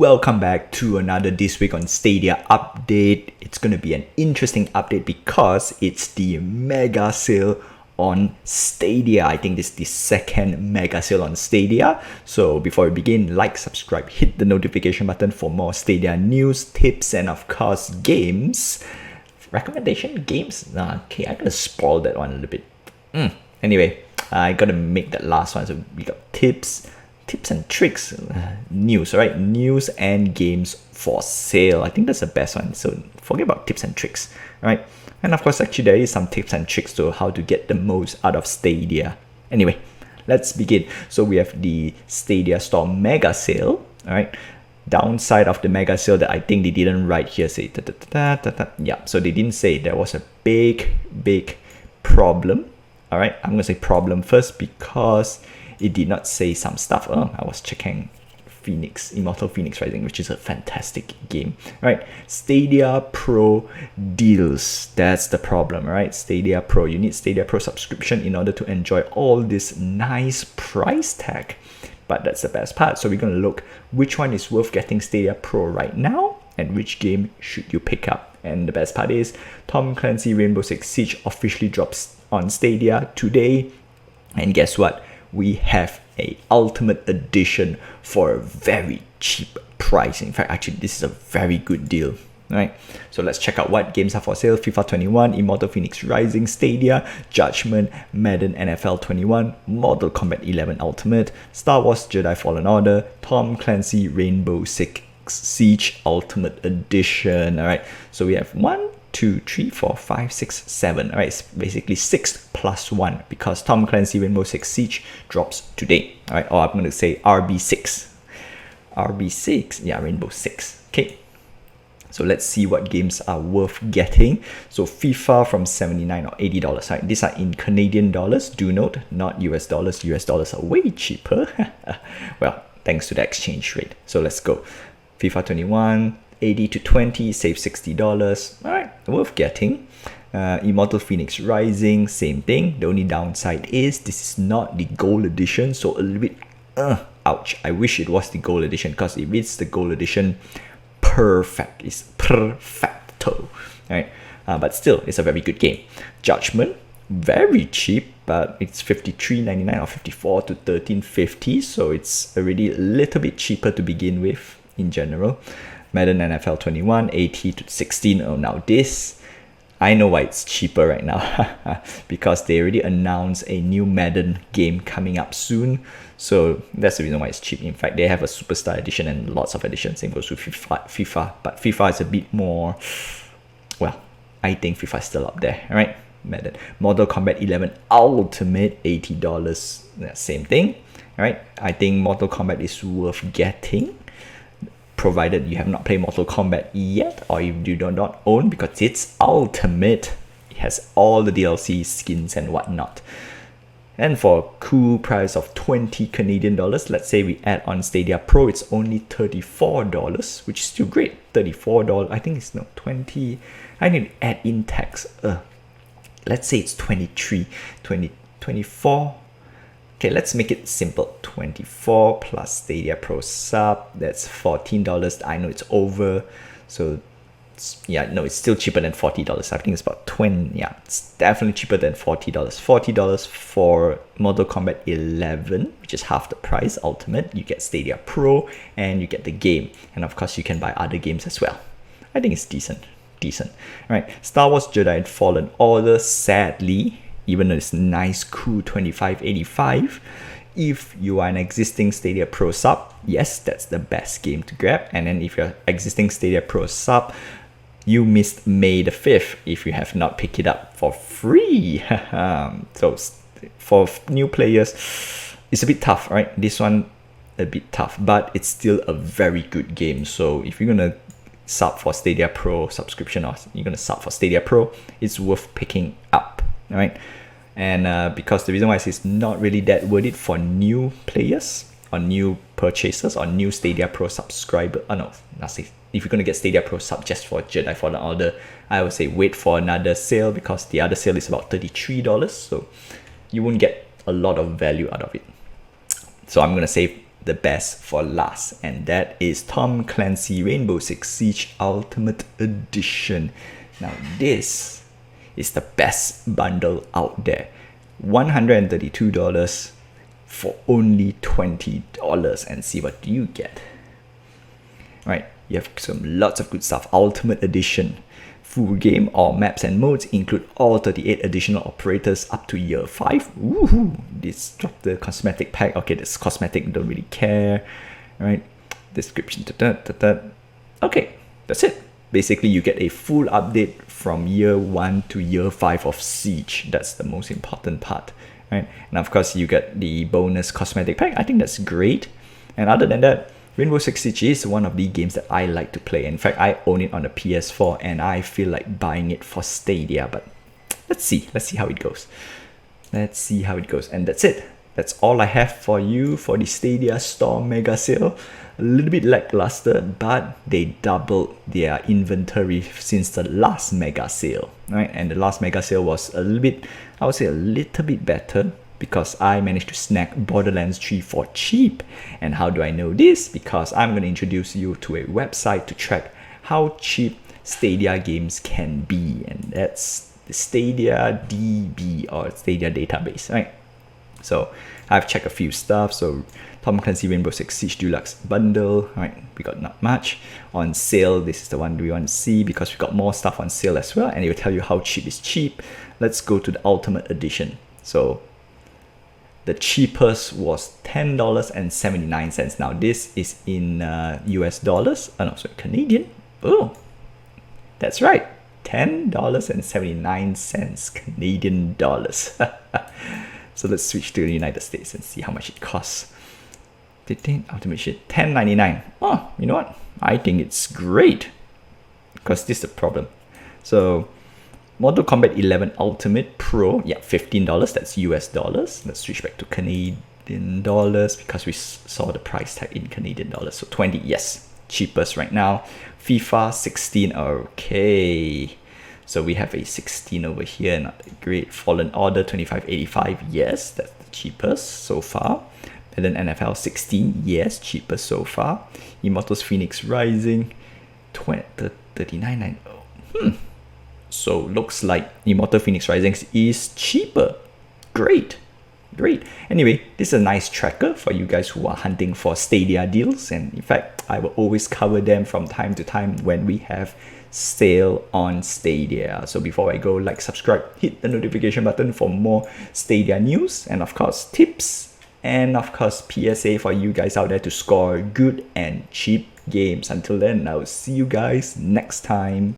Welcome back to another This Week on Stadia update. It's going to be an interesting update because it's the mega sale on Stadia. I think this is the second mega sale on Stadia. So before we begin, like, subscribe, hit the notification button for more Stadia news, tips, and of course games. Recommendation games? Okay, I'm going to spoil that one a little bit. Anyway, I got to make that last one. So we got tips and tricks, news, right? News and games for sale. I think that's the best one. So forget about tips and tricks, right? And of course, actually, there is some tips and tricks to how to get the most out of Stadia. Anyway, let's begin. So we have the Stadia Store Mega Sale, all right? Downside of the Mega Sale that I think they didn't write here, say, yeah, so they didn't say there was a big problem, all right? I'm going to say problem first because it did not say some stuff. I was checking Immortal Phoenix Rising, which is a fantastic game, right? Stadia Pro deals, that's the problem, right? Stadia Pro, you need Stadia Pro subscription in order to enjoy all this nice price tag. But that's the best part. So we're going to look which one is worth getting Stadia Pro right now and which game should you pick up. And the best part is Tom Clancy Rainbow Six Siege officially drops on Stadia today. And guess what? We have a Ultimate Edition for a very cheap price. In fact, actually, this is a very good deal. All right, so let's check out what games are for sale. FIFA 21, Immortal Phoenix Rising, Stadia, Judgment, Madden NFL 21, Mortal Kombat 11 Ultimate, Star Wars Jedi Fallen Order, Tom Clancy Rainbow Six Siege Ultimate Edition. All right, so we have 1, 2, 3, 4, 5, 6, 7. All right, it's basically 6 plus 1 because Tom Clancy Rainbow Six Siege drops today. All right, or I'm going to say RB6. RB6, yeah, Rainbow Six. Okay, so let's see what games are worth getting. So FIFA from $79 or $80. Right, these are in Canadian dollars. Do note, not US dollars. US dollars are way cheaper. Well, thanks to the exchange rate. So let's go. FIFA 21. 80 to 20, save $60. All right, worth getting. Immortal Phoenix Rising, same thing. The only downside is this is not the gold edition, so a little bit ouch. I wish it was the gold edition because if it's the gold edition, perfect. It's perfecto. All right, but still, it's a very good game. Judgment, very cheap, but it's $53.99 or $54 to $13.50, so it's already a little bit cheaper to begin with in general. Madden NFL 21, 80 to 16. Oh, now this, I know why it's cheaper right now. Because they already announced a new Madden game coming up soon. So that's the reason why it's cheap. In fact, they have a Superstar Edition and lots of editions. Same goes with FIFA. But FIFA is a bit more, well, I think FIFA is still up there. All right, Madden. Mortal Kombat 11 Ultimate, $80. Yeah, same thing. All right, I think Mortal Kombat is worth getting, provided you have not played Mortal Kombat yet or if you do not own, because it's ultimate. It has all the DLC skins and whatnot. And for a cool price of 20 Canadian dollars, let's say we add on Stadia Pro, it's only $34, which is still great. $34, I think it's 20. I need to add in tax. Let's say it's 23, 20, 24. Okay, let's make it simple. 24 plus Stadia Pro sub, that's $14. I know it's over, so it's still cheaper than $40. I think it's about 20. Yeah, it's definitely cheaper than $40. $40 for Mortal Kombat 11, which is half the price. Ultimate, you get Stadia Pro and you get the game, and of course you can buy other games as well. I think it's decent. All right, Star Wars Jedi Fallen Order, sadly, even though it's nice, cool, $25.85. If you are an existing Stadia Pro sub, yes, that's the best game to grab. And then if you're existing Stadia Pro sub, you missed May the 5th if you have not picked it up for free. So for new players, it's a bit tough, right? This one, a bit tough, but it's still a very good game. So if you're going to sub for Stadia Pro subscription or you're going to sub for Stadia Pro, it's worth picking up. All right, and because the reason why it's not really that worth it for new players or new purchasers or new Stadia Pro subscriber. If you're going to get Stadia Pro sub just for Jedi Fallen Order, I would say wait for another sale because the other sale is about $33, so you won't get a lot of value out of it. So I'm going to say the best for last, and that is Tom Clancy Rainbow Six Siege Ultimate Edition. Now this is the best bundle out there. $132 for only $20, and see what you get. Right, you have lots of good stuff. Ultimate Edition. Full game, all maps and modes include all 38 additional operators up to year 5. Woohoo! This drop the cosmetic pack. Okay, this cosmetic, don't really care. Alright, description. Okay, that's it. Basically, you get a full update from year 1 to year 5 of Siege. That's the most important part. Right? And of course, you get the bonus cosmetic pack. I think that's great. And other than that, Rainbow Six Siege is one of the games that I like to play. In fact, I own it on the PS4 and I feel like buying it for Stadia, but let's see how it goes. And that's it. That's all I have for you for the Stadia Store Mega Sale. A little bit lackluster, but they doubled their inventory since the last Mega Sale, right? And the last Mega Sale was a little bit, I would say a little bit better, because I managed to snag Borderlands 3 for cheap. And how do I know this? Because I'm going to introduce you to a website to track how cheap Stadia games can be, and that's the Stadia DB, or Stadia Database, right? So I've checked a few stuff. So Tom Clancy Rainbow Six Siege Deluxe Bundle, right? We got not much on sale. This is the one we want to see because we got more stuff on sale as well, and it will tell you how cheap is cheap. Let's go to the Ultimate Edition. So the cheapest was $10.79. Now this is in US dollars. Oh no, sorry, Canadian. Oh, that's right, $10.79 Canadian dollars. So let's switch to the United States and see how much it costs. Ultimate shit, $10.99. Oh, you know what? I think it's great, because this is the problem. So Mortal Kombat 11 Ultimate Pro, yeah, $15. That's US dollars. Let's switch back to Canadian dollars because we saw the price tag in Canadian dollars. So 20, yes, cheapest right now. FIFA 16, okay. So we have a 16 over here, not great. Fallen Order 2585, yes, that's the cheapest so far. And then NFL 16, yes, cheapest so far. Immortals Phoenix Rising 39.90. So looks like Immortal Phoenix Rising is cheaper. Great. Anyway, this is a nice tracker for you guys who are hunting for Stadia deals, and in fact I will always cover them from time to time when we have sale on Stadia. So before I go, like, subscribe, hit the notification button for more Stadia news, and of course tips, and of course PSA for you guys out there to score good and cheap games. Until then, I'll see you guys next time.